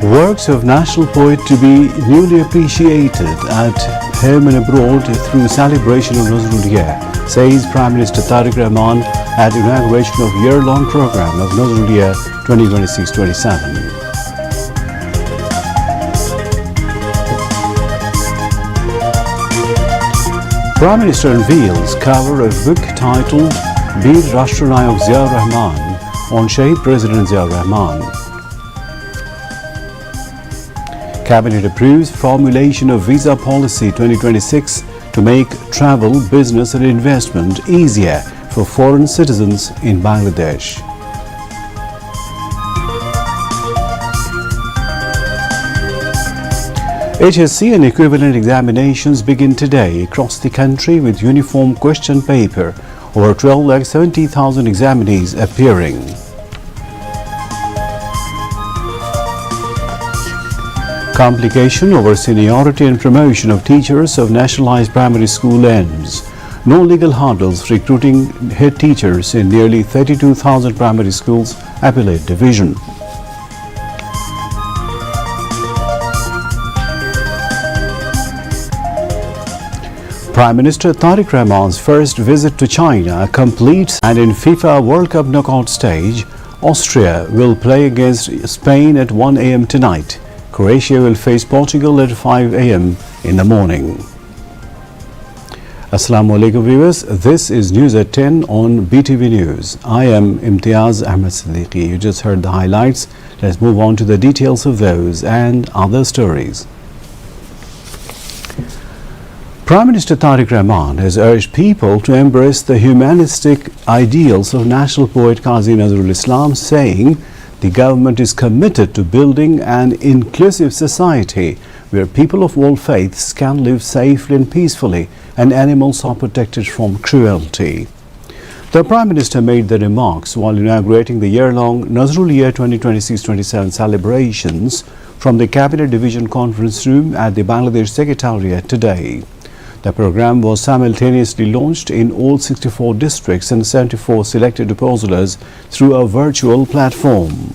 Works of national poet to be newly appreciated at home and abroad through celebration of Nazrul Year, says Prime Minister Tariq Rahman at inauguration of year-long program of Nazrul Year 2026-27. Prime Minister unveils cover of book titled Bir Rashtranayak Zia Rahman on Shaheed President Zia Rahman. Cabinet approves formulation of visa policy 2026 to make travel, business and investment easier for foreign citizens in Bangladesh. HSC and equivalent examinations begin today across the country with uniform question paper. Over 12,70,000 examinees appearing. Complication over seniority and promotion of teachers of nationalized primary school ends. No legal hurdles recruiting head teachers in nearly 32,000 primary schools appellate division. Prime Minister Tariq Rahman's first visit to China completes, and in FIFA World Cup knockout stage, Austria will play against Spain at 1 a.m. tonight. Croatia will face Portugal at 5 a.m. in the morning. Assalamu alaikum viewers, this is News at 10 on BTV News. I am Imtiaz Ahmed Siddiqui. You just heard the highlights. Let's move on to the details of those and other stories. Prime Minister Tariq Rahman has urged people to embrace the humanistic ideals of national poet Qazi Nazrul Islam, saying the government is committed to building an inclusive society where people of all faiths can live safely and peacefully and animals are protected from cruelty. The Prime Minister made the remarks while inaugurating the year-long Nazrul Year 2026-27 celebrations from the Cabinet Division Conference Room at the Bangladesh Secretariat today. The program was simultaneously launched in all 64 districts and 74 selected depositors through a virtual platform.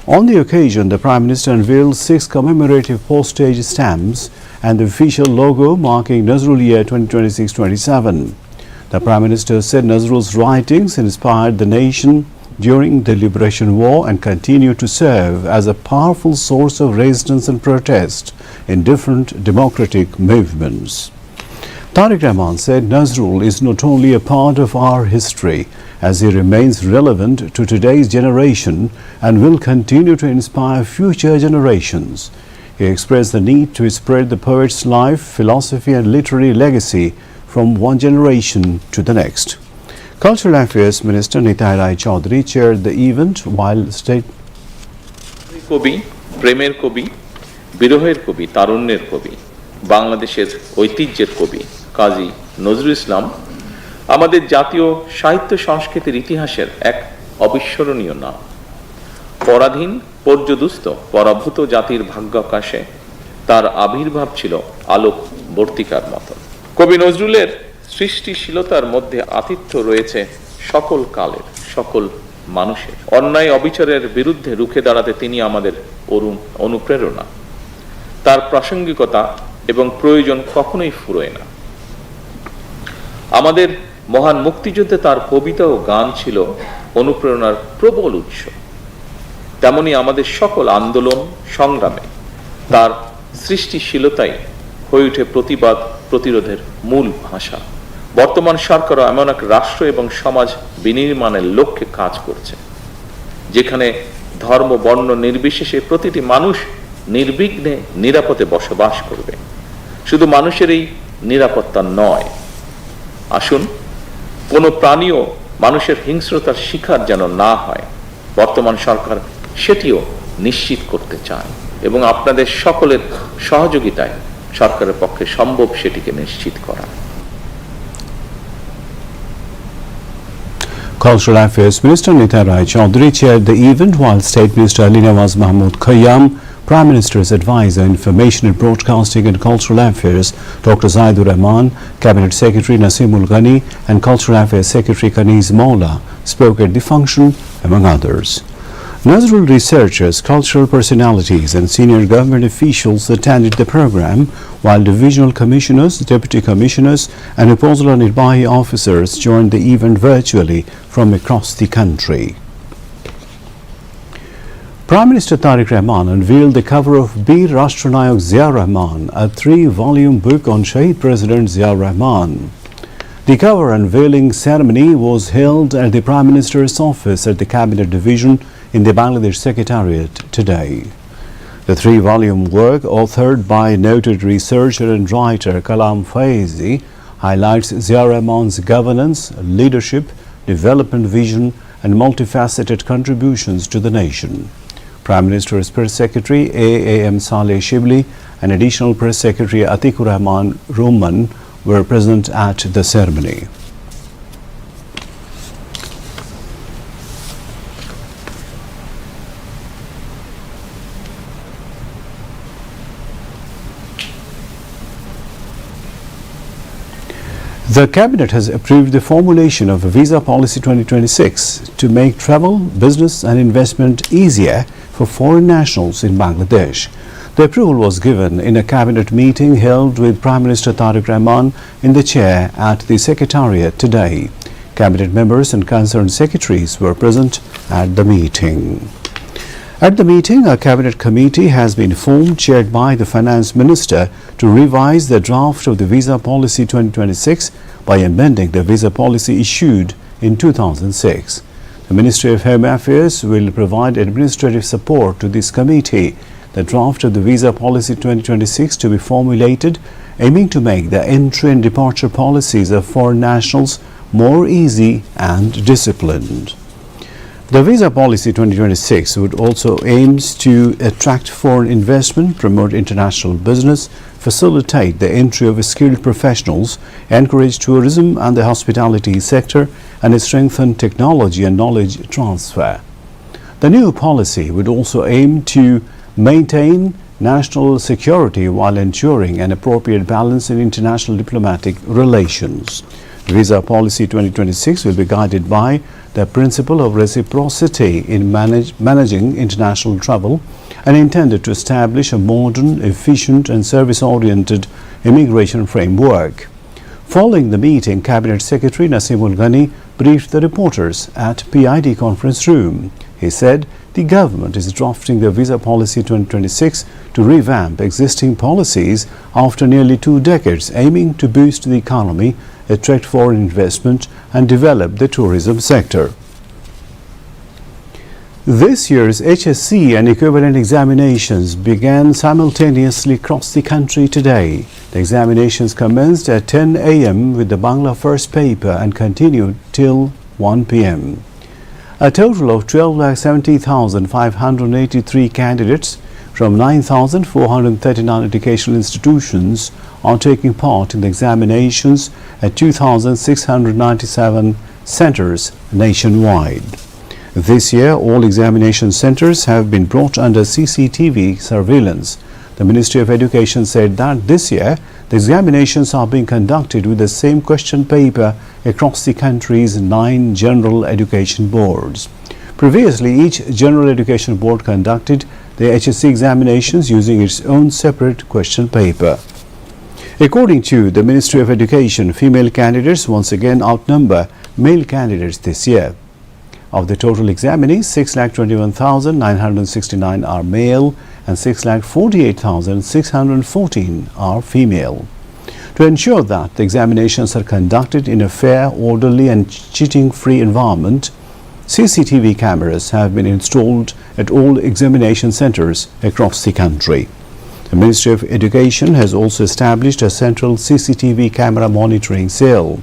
On the occasion, the Prime Minister unveiled 6 commemorative postage stamps and the official logo marking Nazrul Year 2026-27. The Prime Minister said Nazrul's writings inspired the nation during the Liberation War and continue to serve as a powerful source of resistance and protest in different democratic movements. Tariq Rahman said Nazrul is not only a part of our history, as he remains relevant to today's generation and will continue to inspire future generations. He expressed the need to spread the poet's life, philosophy and literary legacy from one generation to the next. Cultural Affairs Minister Nitai Rai Chaudhary chaired the event while state Kobi, Premier Kobi, Biroher Kobi, Tarunner Kobi, বাংলাদেশের ঐতিহ্যের কবি কাজী নজরুল ইসলাম আমাদের জাতীয় সাহিত্য সংস্কৃতির ইতিহাসের এক অবিস্মরণীয় নাম। পরাধীন পর্যদুস্ত পরাভূত জাতির ভাগ্যাকাশে তার আবির্ভাব ছিল আলোক বর্তিকার মতো। কবি নজরুলের সৃষ্টিশীলতার মধ্যে আতিথ্য রয়েছে সকল কালের, সকল মানুষের। অন্যায় অবিচারের বিরুদ্ধে রুখে দাঁড়াতে তিনি আমাদের অনুপ্রেরণা। তার প্রাসঙ্গিকতা এবং প্রয়োজন কখনোই ফুরোয় না। আমাদের মহান মুক্তিযুদ্ধে তার কবিতা ও গান ছিল অনুপ্রেরণার প্রবল উৎস। তেমনি আমাদের সকল আন্দোলন সংগ্রামে তার সৃষ্টিশীলতাই হয়ে ওঠে প্রতিবাদ প্রতিরোধের মূল ভাষা। বর্তমান সরকারও এমন এক রাষ্ট্র এবং সমাজ বিনির্মাণের লক্ষ্যে কাজ করছে, যেখানে ধর্ম বর্ণ নির্বিশেষে প্রতিটি মানুষ নির্বিঘ্নে নিরাপদে বসবাস করবে। শুধু মানুষের এই নিরাপত্তা নয়, আসুন কোনো প্রাণীও মানুষের হিংস্রতার শিকার যেন না হয়, বর্তমান সরকার সেটিও নিশ্চিত করতে চায় এবং আপনাদের সকলের সহযোগিতায় সরকারের পক্ষে সম্ভব সেটিকে নিশ্চিত করা। Cultural Affairs Minister Nitai Rai Chaudhary chaired the event while State Minister Ali Nawaz Mahmood Khayyam, Prime Minister's Advisor, Information and Broadcasting and Cultural Affairs, Dr. Zaidur Rahman, Cabinet Secretary Nasimul Ghani and Cultural Affairs Secretary Kaniz Maula spoke at the function, among others. Nazrul researchers, cultural personalities and senior government officials attended the program, while divisional commissioners, deputy commissioners and Upazila Nirbahi officers joined the event virtually from across the country. Prime Minister Tariq Rahman unveiled the cover of Bir Rashtranayak Zia Rahman, a 3-volume book on Shaheed President Zia Rahman. The cover unveiling ceremony was held at the Prime Minister's office at the Cabinet Division in the Bangladesh Secretariat today. The 3-volume work, authored by noted researcher and writer Kalam Faizi, highlights Zia Rahman's governance, leadership, development vision and multifaceted contributions to the nation. Prime Minister's Press Secretary A.M. Saleh Shibli and Additional Press Secretary Atikur Rahman Roman were present at the ceremony. The Cabinet has approved the formulation of a Visa Policy 2026 to make travel, business and investment easier for foreign nationals in Bangladesh. The approval was given in a Cabinet meeting held with Prime Minister Tariq Rahman in the chair at the Secretariat today. Cabinet members and concerned secretaries were present at the meeting. At the meeting, a Cabinet committee has been formed, chaired by the Finance Minister, to revise the draft of the Visa Policy 2026 by amending the visa policy issued in 2006. The Ministry of Home Affairs will provide administrative support to this committee. The draft of the Visa Policy 2026 to be formulated, aiming to make the entry and departure policies of foreign nationals more easy and disciplined. The Visa Policy 2026 would also aims to attract foreign investment, promote international business, facilitate the entry of skilled professionals, encourage tourism and the hospitality sector, and strengthen technology and knowledge transfer. The new policy would also aim to maintain national security while ensuring an appropriate balance in international diplomatic relations. Visa Policy 2026 will be guided by the principle of reciprocity in managing international travel and intended to establish a modern, efficient and service-oriented immigration framework. Following the meeting, Cabinet Secretary Nasimul Ghani briefed the reporters at PID conference room. He said the government is drafting the Visa Policy 2026 to revamp existing policies after nearly 2 decades, aiming to boost the economy, attract foreign investment and develop the tourism sector. This year's HSC and equivalent examinations began simultaneously across the country today. The examinations commenced at 10 a.m. with the Bangla first paper and continued till 1 p.m. A total of 12,70,583 candidates from 9,439 educational institutions are taking part in the examinations at 2,697 centers nationwide. This year, all examination centers have been brought under CCTV surveillance. The Ministry of Education said that this year, the examinations are being conducted with the same question paper across the country's 9 general education boards. Previously, each general education board conducted the HSC examinations using its own separate question paper. According to the Ministry of Education, female candidates once again outnumber male candidates this year. Of the total examinees, 6,21,969 are male and 6,48,614 are female. To ensure that the examinations are conducted in a fair, orderly and cheating-free environment, CCTV cameras have been installed at all examination centers across the country. The Ministry of Education has also established a central CCTV camera monitoring cell.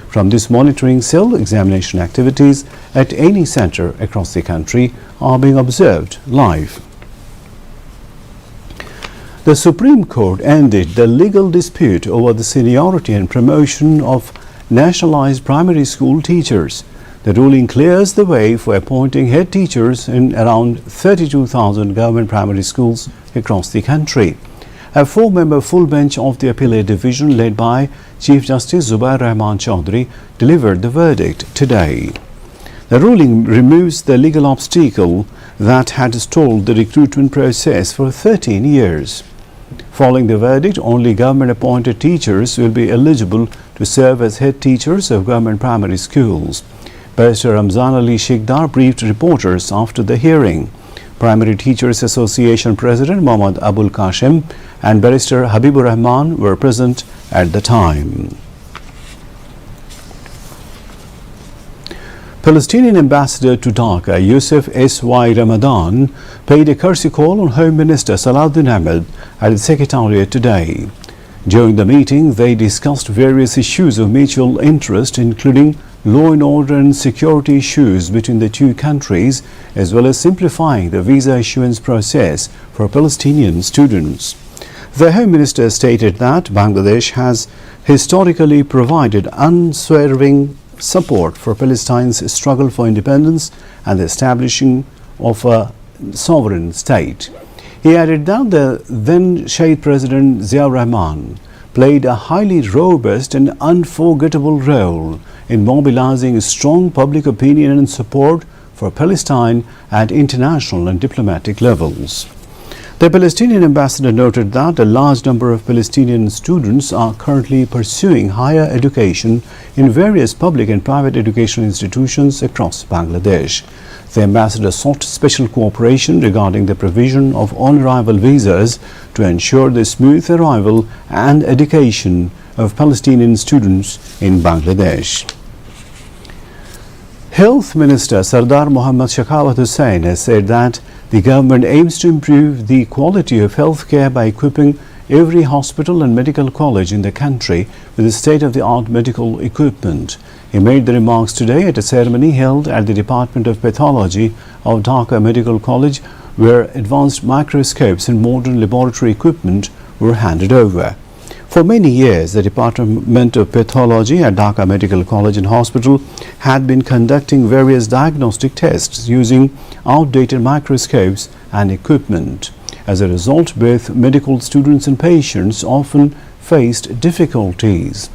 From this monitoring cell, examination activities at any center across the country are being observed live. The Supreme Court ended the legal dispute over the seniority and promotion of nationalized primary school teachers. The ruling clears the way for appointing head teachers in around 32,000 government primary schools across the country. A 4-member full bench of the Appellate Division, led by Chief Justice Zubair Rahman Chaudhry, delivered the verdict today. The ruling removes the legal obstacle that had stalled the recruitment process for 13 years. Following the verdict, only government-appointed teachers will be eligible to serve as head teachers of government primary schools. Barrister Ramzan Ali Shikdar briefed reporters after the hearing. Primary Teachers Association President Mohammad Abul Qasim and Barrister Habibur Rahman were present at the time. Palestinian ambassador to Dhaka, Youssef S.Y. Ramadan, paid a courtesy call on Home Minister Salahuddin Ahmed at the Secretariat today. During the meeting, they discussed various issues of mutual interest, including law and order and security issues between the two countries, as well as simplifying the visa issuance process for Palestinian students. The Home Minister stated that Bangladesh has historically provided unswerving support for Palestine's struggle for independence and the establishing of a sovereign state. He added that the then Shahid President Ziaur Rahman played a highly robust and unforgettable role in mobilizing strong public opinion and support for Palestine at international and diplomatic levels. The Palestinian ambassador noted that a large number of Palestinian students are currently pursuing higher education in various public and private educational institutions across Bangladesh. The ambassador sought special cooperation regarding the provision of on-arrival visas to ensure the smooth arrival and education of Palestinian students in Bangladesh. Health Minister Sardar Mohammad Shakawat Hussain has said that the government aims to improve the quality of health care by equipping every hospital and medical college in the country with state-of-the-art medical equipment. He made the remarks today at a ceremony held at the Department of Pathology of Dhaka Medical College, where advanced microscopes and modern laboratory equipment were handed over. For many years, the Department of Pathology at Dhaka Medical College and Hospital had been conducting various diagnostic tests using outdated microscopes and equipment. As a result, both medical students and patients often faced difficulties.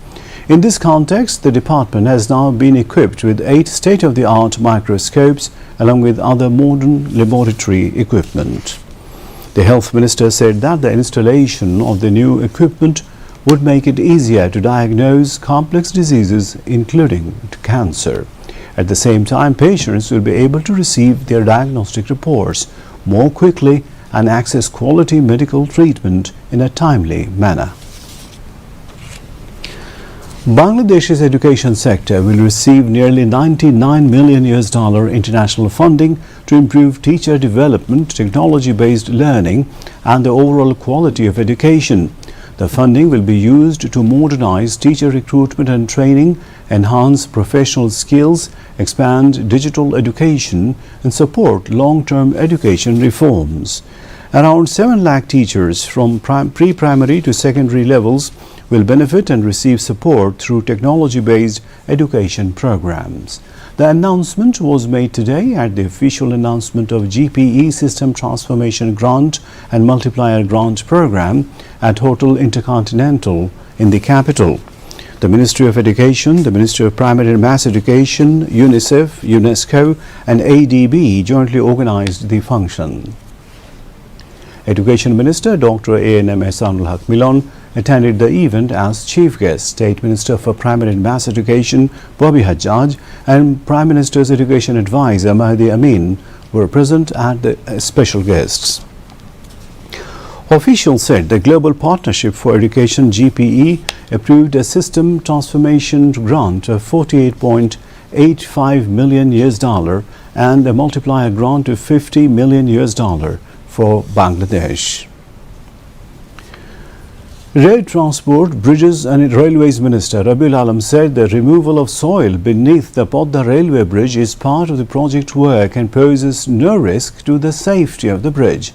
In this context, the department has now been equipped with 8 state-of-the-art microscopes along with other modern laboratory equipment. The Health Minister said that the installation of the new equipment would make it easier to diagnose complex diseases, including cancer. At the same time, patients will be able to receive their diagnostic reports more quickly and access quality medical treatment in a timely manner. Bangladesh's education sector will receive nearly $99 million international funding to improve teacher development, technology-based learning, and the overall quality of education. The funding will be used to modernize teacher recruitment and training, enhance professional skills, expand digital education, and support long-term education reforms. Around 7 lakh teachers from pre-primary to secondary levels will benefit and receive support through technology-based education programs. The announcement was made today at the official announcement of GPE System Transformation Grant and Multiplier Grant Program at Hotel Intercontinental in the capital. The Ministry of Education, the Ministry of Primary and Mass Education, UNICEF, UNESCO and ADB jointly organized the function. Education Minister Dr. A.N.M. Ehsanul Haq Milon attended the event as chief guest. State Minister for Primary and Mass Education Bobby Hajjaj and Prime Minister's Education Advisor Mahdi Amin were present as the special guests. Officials said the Global Partnership for Education GPE approved a system transformation grant of $48.85 million and a multiplier grant of $50 million for Bangladesh. Road Transport, Bridges and Railways Minister Rabiul Alam said the removal of soil beneath the Padma railway bridge is part of the project work and poses no risk to the safety of the bridge.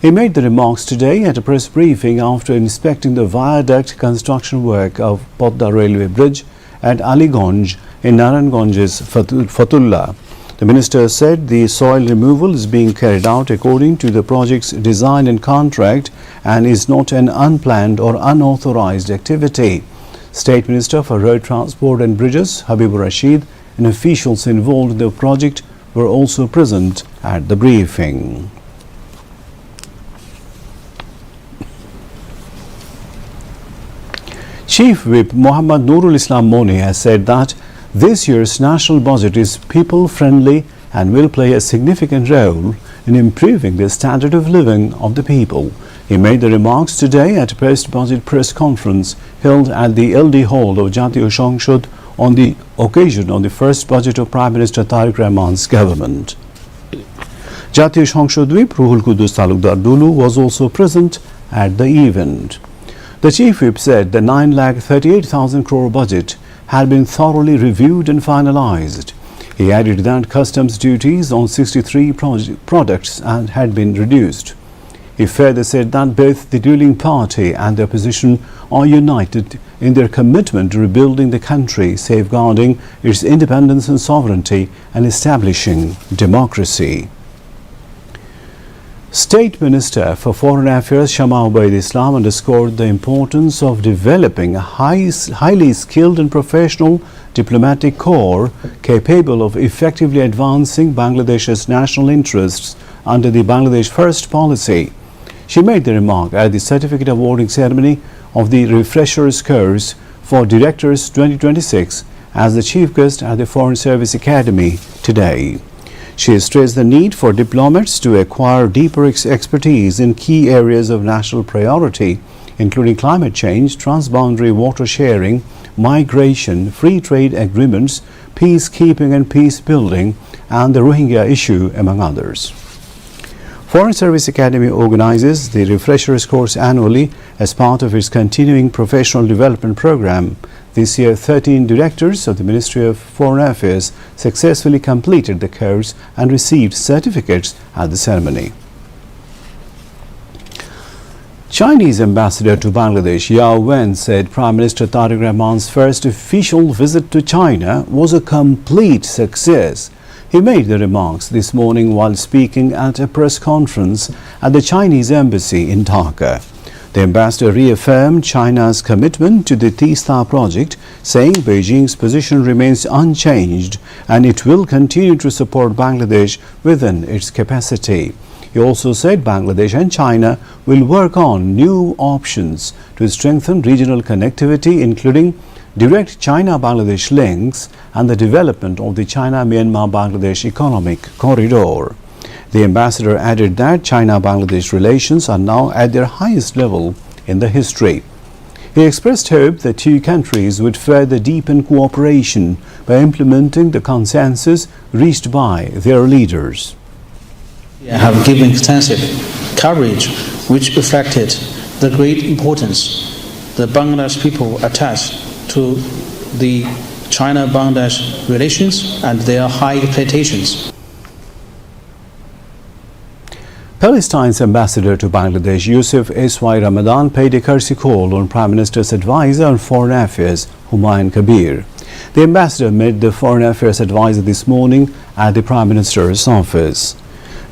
He made the remarks today at a press briefing after inspecting the viaduct construction work of Padma railway bridge at Aliganj in Naranganj's Fatullah. The minister said the soil removal is being carried out according to the project's design and contract and is not an unplanned or unauthorized activity. State Minister for Road Transport and Bridges Habibur Rashid and officials involved in the project were also present at the briefing. Chief Whip Muhammad Nurul Islam Moni has said that this year's national budget is people-friendly and will play a significant role in improving the standard of living of the people. He made the remarks today at a post-budget press conference held at the LD Hall of Jatiyo সংসদ on the occasion of the first budget of Prime Minister Tariq Rahman's government. Jatiyo সংসদ Whip Ruhul Qudus Talukdar Dulu was also present at the event. The Chief Whip said the 9,38,000 crore budget had been thoroughly reviewed and finalized. He added that customs duties on 63 products had been reduced. He further said that both the ruling party and the opposition are united in their commitment to rebuilding the country, safeguarding its independence and sovereignty, and establishing democracy. State Minister for Foreign Affairs Shama Ubaid Islam underscored the importance of developing a highly skilled and professional diplomatic corps capable of effectively advancing Bangladesh's national interests under the Bangladesh First policy. She made the remark at the certificate awarding ceremony of the Refreshers Course for Directors 2026 as the chief guest at the Foreign Service Academy today. She stressed the need for diplomats to acquire deeper expertise in key areas of national priority, including climate change, transboundary water sharing, migration, free trade agreements, peacekeeping and peace building, and the Rohingya issue, among others. Foreign Service Academy organizes the Refreshers Course annually as part of its continuing professional development program. This year, 13 directors of the Ministry of Foreign Affairs successfully completed the course and received certificates at the ceremony. Chinese ambassador to Bangladesh Yao Wen said Prime Minister Tariq Rahman's first official visit to China was a complete success. He made the remarks this morning while speaking at a press conference at the Chinese embassy in Dhaka. The ambassador reaffirmed China's commitment to the Teesta project, saying Beijing's position remains unchanged and it will continue to support Bangladesh within its capacity. He also said Bangladesh and China will work on new options to strengthen regional connectivity, including direct China-Bangladesh links and the development of the China-Myanmar-Bangladesh economic corridor. The ambassador added that China-Bangladesh relations are now at their highest level in the history. He expressed hope that two countries would further deepen cooperation by implementing the consensus reached by their leaders. Have given extensive coverage which reflected the great importance the Bangladesh people attach to the China-Bangladesh relations and their high expectations. Palestine's ambassador to Bangladesh, Yusuf S.Y. Ramadan, paid a courtesy call on Prime Minister's advisor on Foreign Affairs, Humayun Kabir. The ambassador met the Foreign Affairs advisor this morning at the Prime Minister's office.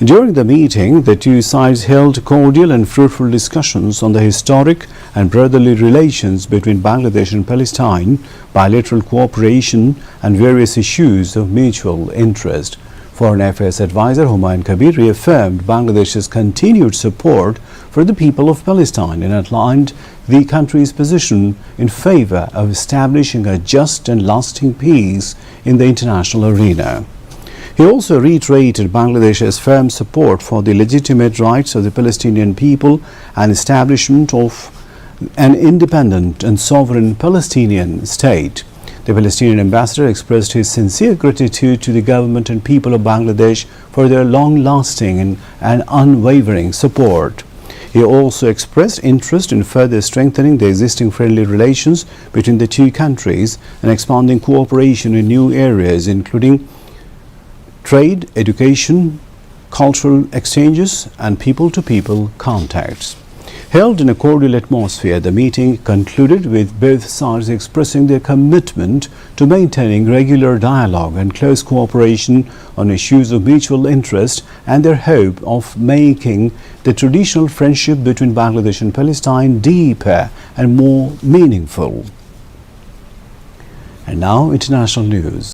During the meeting, the two sides held cordial and fruitful discussions on the historic and brotherly relations between Bangladesh and Palestine, bilateral cooperation, and various issues of mutual interest. Foreign Affairs Advisor Humayun Kabir reaffirmed Bangladesh's continued support for the people of Palestine and outlined the country's position in favor of establishing a just and lasting peace in the international arena. He also reiterated Bangladesh's firm support for the legitimate rights of the Palestinian people and establishment of an independent and sovereign Palestinian state. The Palestinian ambassador expressed his sincere gratitude to the government and people of Bangladesh for their long-lasting and unwavering support. He also expressed interest in further strengthening the existing friendly relations between the two countries and expanding cooperation in new areas, including trade, education, cultural exchanges, and people-to-people contacts. Held in a cordial atmosphere, the meeting concluded with both sides expressing their commitment to maintaining regular dialogue and close cooperation on issues of mutual interest and their hope of making the traditional friendship between Bangladesh and Palestine deeper and more meaningful. And now, international news.